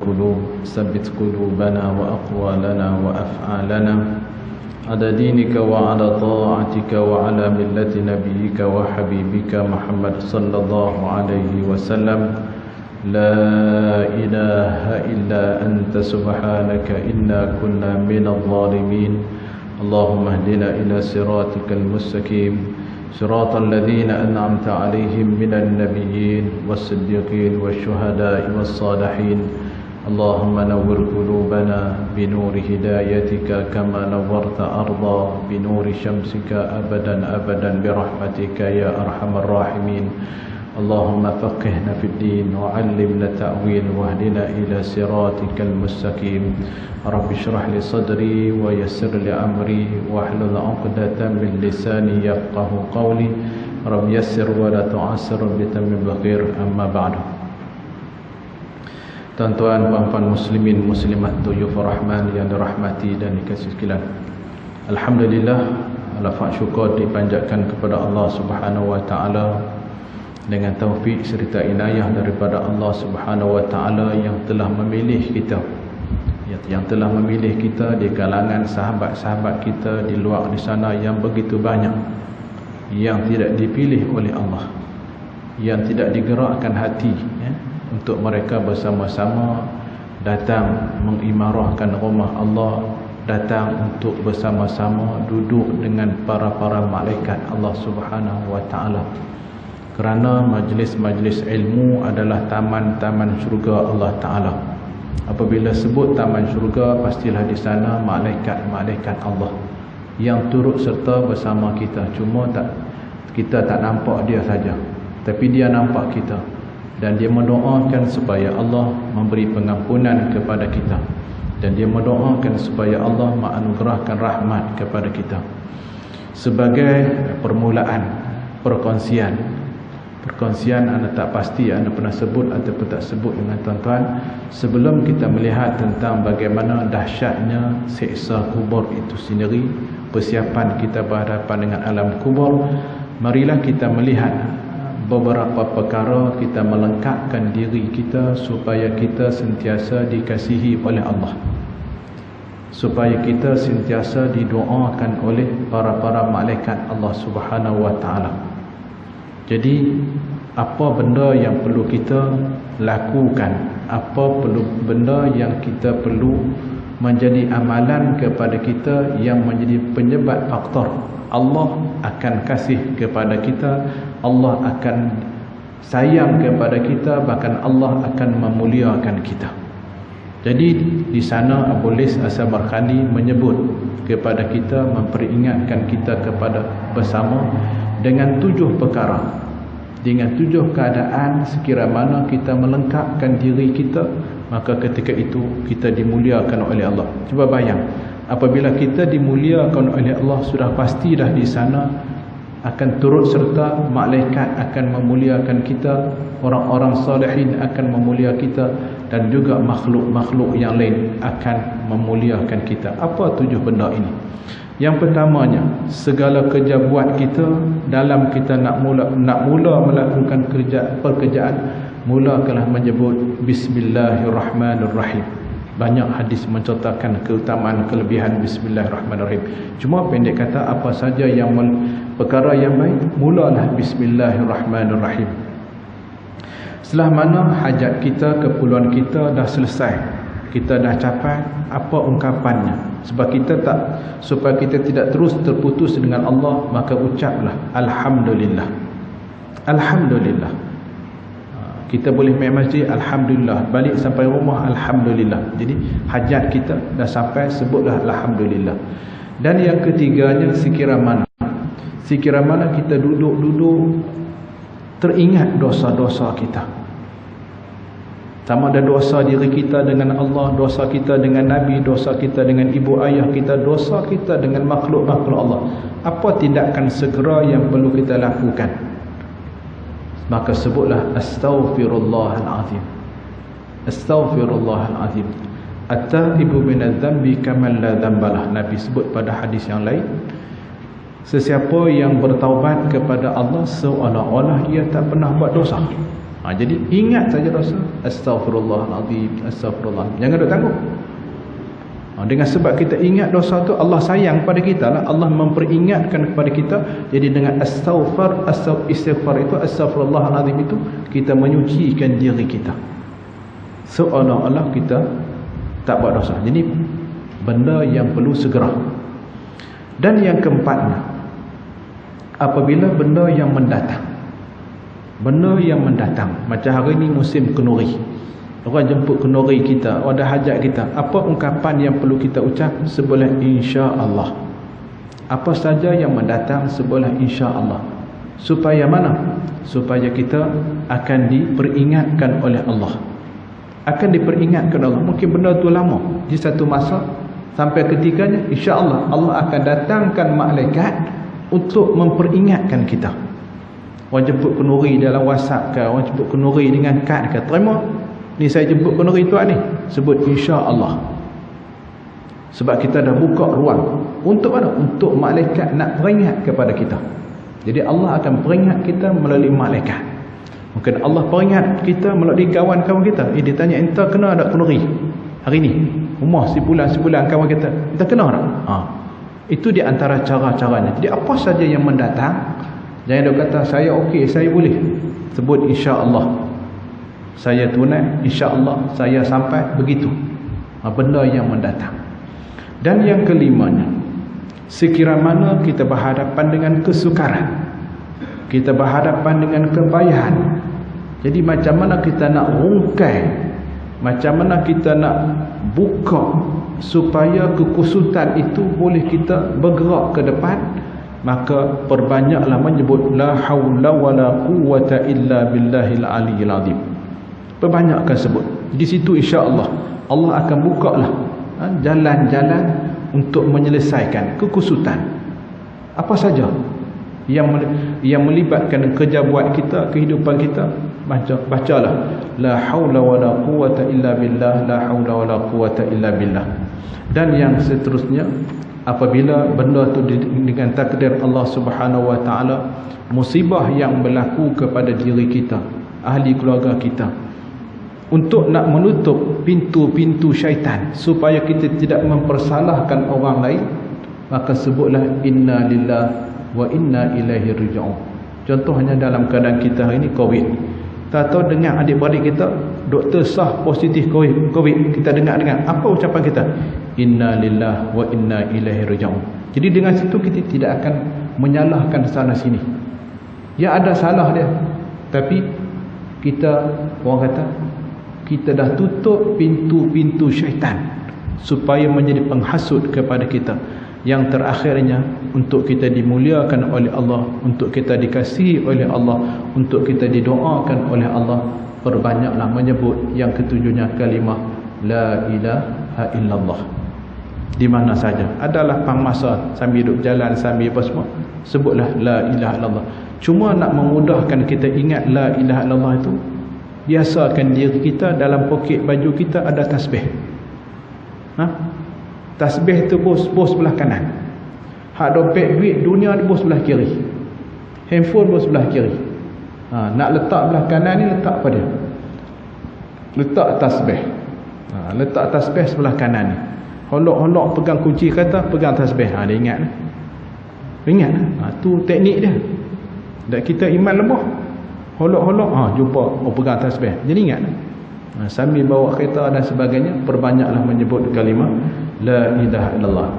القلوب ثبت قلوبنا وأقوالنا وأفعالنا على دينك وعلى طاعتك وعلى ملة نبيك وحبيبك محمد صلى الله عليه وسلم. لا إله إلا أنت سبحانك إنا كنا من الظالمين. اللهم اهدنا إلى صراطك المستقيم صراط الذين أنعمت عليهم من النبيين والصديقين والشهداء والصالحين. اللهم نور قلوبنا بنور هدايتك كما نورت أرضا بنور شمسك أبدا أبدا برحمتك يا أرحم الراحمين. اللهم فقهنا في الدين وعلمنا التأويل واهدنا إلى صراطك المستقيم. رب اشرح لي صدري ويسر لي أمري واحلل عقدة من لساني يفقه قولي. رب يسر ولا تعسر بتمم بخير. أما بعد. Tuan-tuan, puan-puan muslimin muslimat duyufur rahman yang dirahmati dan dikasihi sekalian. Alhamdulillah, lafaz syukur dipanjatkan kepada Allah Subhanahu wa taala dengan taufik serta inayah daripada Allah Subhanahu wa taala yang telah memilih kita, yang telah memilih kita di kalangan sahabat-sahabat kita di luar di sana yang begitu banyak yang tidak dipilih oleh Allah, yang tidak digerakkan hati untuk mereka bersama-sama datang mengimarahkan rumah Allah, datang untuk bersama-sama duduk dengan para malaikat Allah Subhanahu wa taala. Kerana majlis-majlis ilmu adalah taman-taman syurga Allah Ta'ala. Apabila sebut taman syurga, pastilah di sana malaikat-malaikat Allah yang turut serta bersama kita. Cuma kita tak nampak dia saja, tapi dia nampak kita. Dan dia mendoakan supaya Allah memberi pengampunan kepada kita. Dan dia mendoakan supaya Allah menganugerahkan rahmat kepada kita. Sebagai permulaan perkongsian anda tak pasti anda pernah sebut ataupun tak sebut dengan tuan-tuan, sebelum kita melihat tentang bagaimana dahsyatnya siksa kubur itu sendiri, persiapan kita berhadapan dengan alam kubur, marilah kita melihat beberapa perkara, kita melengkapkan diri kita supaya kita sentiasa dikasihi oleh Allah, supaya kita sentiasa didoakan oleh para malaikat Allah Subhanahu wa taala. Jadi apa benda yang perlu kita lakukan, apa benda yang kita perlu menjadi amalan kepada kita yang menjadi penyebab faktor Allah akan kasih kepada kita, Allah akan sayang kepada kita, bahkan Allah akan memuliakan kita. Jadi di sana Abu Lis As-Samarqandi menyebut kepada kita, memperingatkan kita kepada bersama dengan 7 perkara, dengan 7 keadaan. Sekira mana kita melengkapkan diri kita, maka ketika itu kita dimuliakan oleh Allah. Cuba bayang, apabila kita dimuliakan oleh Allah, sudah pastilah di sana akan turut serta malaikat akan memuliakan kita, orang-orang salihin akan memuliakan kita, dan juga makhluk-makhluk yang lain akan memuliakan kita. Apa 7 benda ini? Yang pertamanya, segala kerja buat kita dalam kita nak mula melakukan pekerjaan, mulakanlah menyebut Bismillahirrahmanirrahim. Banyak hadis menceritakan keutamaan kelebihan Bismillahirrahmanirrahim. Cuma pendek kata, apa saja yang perkara yang baik, mulalah Bismillahirrahmanirrahim. Setelah mana hajat kita, keperluan kita dah selesai, kita dah capai, apa ungkapannya? Sebab supaya kita tidak terus terputus dengan Allah, maka ucaplah Alhamdulillah. Alhamdulillah. Kita boleh main masjid, Alhamdulillah. Balik sampai rumah, Alhamdulillah. Jadi hajat kita dah sampai, sebutlah Alhamdulillah. Dan yang ketiganya, sekira mana kita duduk teringat dosa-dosa kita. Sama ada dosa diri kita dengan Allah, dosa kita dengan Nabi, dosa kita dengan ibu ayah kita, dosa kita dengan makhluk-makhluk Allah. Apa tindakan segera yang perlu kita lakukan? Maka sebutlah Astaghfirullahalazim. Astaghfirullahalazim. At-taibu minadz-dzambi kaman la dzambalah. Nabi sebut pada hadis yang lain, sesiapa yang bertaubat kepada Allah seolah-olah ia tak pernah buat dosa. Jadi ingat saja dosa, astaghfirullahalazim, astaghfirullah. Jangan duk tangguh. Dengan sebab kita ingat dosa tu, Allah sayang pada kita lah. Allah memperingatkan kepada kita. Jadi dengan istighfar itu, astaghfirullahalazim itu, kita menyucikan diri kita, seolah-olah kita tak buat dosa. Jadi benda yang perlu segera. Dan yang keempatnya, apabila benda yang mendatang, macam hari ni musim kenuri, orang jemput kenuri kita, ada hajat kita, apa ungkapan yang perlu kita ucap? Sebelah insya-Allah. Apa saja yang mendatang sebelah insya-Allah. Supaya mana? Supaya kita akan diperingatkan oleh Allah. Akan diperingatkan Allah. Mungkin benda tu lama, di satu masa sampai ketiganya, insya-Allah Allah akan datangkan malaikat untuk memperingatkan kita. Orang jemput kenuri dalam WhatsApp ke, orang jemput kenuri dengan kad ke, terima, ni saya jemput kenuri tuan ni, sebut insya-Allah. Sebab kita dah buka ruang untuk mana? Untuk malaikat nak peringat kepada kita. Jadi Allah akan peringat kita melalui malaikat. Mungkin Allah peringat kita melalui kawan-kawan kita. Dia tanya, entah kena tak kenuri hari ni? Rumah sebulan kawan kita, entah kena tak? Itu di antara cara-caranya. Jadi apa saja yang mendatang, jangan dia kata saya okey, saya boleh. Sebut insya-Allah. Saya tunai, insya-Allah saya sampai, begitu. Benda yang mendatang. Dan yang kelimanya, sekira mana kita berhadapan dengan kesukaran, kita berhadapan dengan kepayahan. Jadi macam mana kita nak rungkai, macam mana kita nak buka supaya kekusutan itu boleh kita bergerak ke depan, maka perbanyaklah menyebut la haula wala quwwata illa billahil aliyyil azim. Perbanyakkan sebut. Di situ insya-Allah Allah akan bukalah jalan-jalan untuk menyelesaikan kekusutan. Apa saja yang melibatkan kerja buat kita, kehidupan kita, bacalah la haula wala quwwata illa billah, la haula wala quwwata illa billah. Dan yang seterusnya, apabila benda tu dengan takdir Allah Subhanahu wa taala, musibah yang berlaku kepada diri kita, ahli keluarga kita, untuk nak menutup pintu-pintu syaitan supaya kita tidak mempersalahkan orang lain, maka sebutlah inna lillahi wa inna ilaihi raji'un. Contohnya dalam keadaan kita hari ini COVID, tak tahu dengar adik-beradik kita doktor sah positif COVID, kita dengar apa ucapan kita? Inna lillahi wa inna ilaihi raji'un. Jadi dengan situ kita tidak akan menyalahkan sana sini. Ya ada salah dia, tapi kita, orang kata, kita dah tutup pintu-pintu syaitan supaya menjadi penghasut kepada kita. Yang terakhirnya, untuk kita dimuliakan oleh Allah, untuk kita dikasihi oleh Allah, untuk kita didoakan oleh Allah, perbanyaklah menyebut yang ketujuhnya kalimah la ilaha illallah. Di mana saja, adalah pang masa sambil duduk jalan, sambil apa semua, sebutlah la ilaha illallah. Cuma nak memudahkan kita ingat la ilaha illallah itu, biasakan diri kita dalam poket baju kita ada tasbih. Tasbih tu bos sebelah kanan. Hak dompet duit dunia ni bos sebelah kiri. Handphone bos sebelah kiri. Nak letak belah kanan ni, letak apa dia? Letak tasbih. Letak tasbih sebelah kanan ni. Holok-holok pegang kunci kereta, pegang tasbih. Dia ingat. Ingat. Tu teknik dia. Dan kita iman lemah. Holok-holok, jumpa, pegang tasbih. Jadi ingat. Sambil bawa kereta dan sebagainya, perbanyaklah menyebut kalimah la ilaha illallah.